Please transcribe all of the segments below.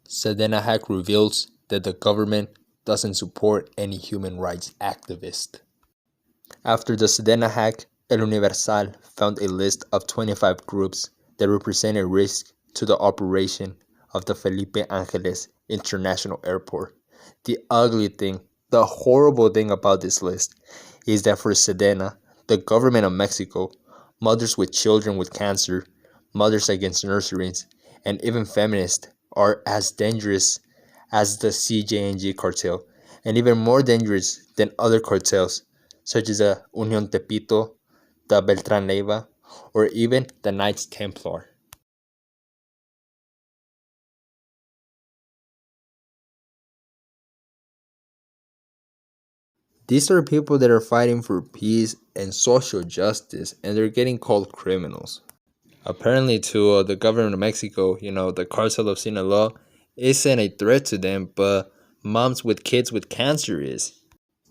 Sedena hack reveals that the government doesn't support any human rights activist. After the Sedena hack, El Universal found a list of 25 groups that represent a risk to the operation of the Felipe Angeles International Airport. The ugly thing, the horrible thing about this list is that for Sedena, the government of Mexico, mothers with children with cancer, mothers against nurseries, and even feminists are as dangerous as the CJNG cartel, and even more dangerous than other cartels such as the Unión Tepito, the Beltran Leiva, or even the Knights Templar. These are people that are fighting for peace and social justice, and they're getting called criminals. Apparently, to the government of Mexico, the cartel of Sinaloa isn't a threat to them, but moms with kids with cancer is.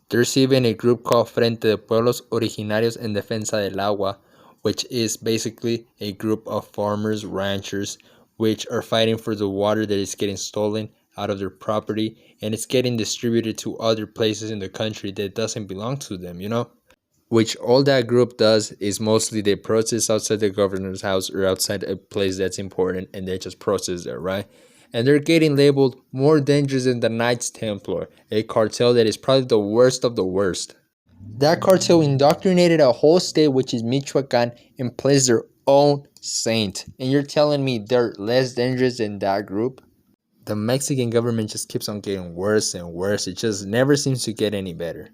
There's even a group called Frente de Pueblos Originarios en Defensa del Agua, which is basically a group of farmers, ranchers, which are fighting for the water that is getting stolen out of their property and it's getting distributed to other places in the country that doesn't belong to them. Which all that group does is mostly they protest outside the governor's house or outside a place that's important and they just protest there, right? And they're getting labeled more dangerous than the Knights Templar, a cartel that is probably the worst of the worst. That cartel indoctrinated a whole state, which is Michoacan, and placed their own saint. And you're telling me they're less dangerous than that group? The Mexican government just keeps on getting worse and worse. It just never seems to get any better.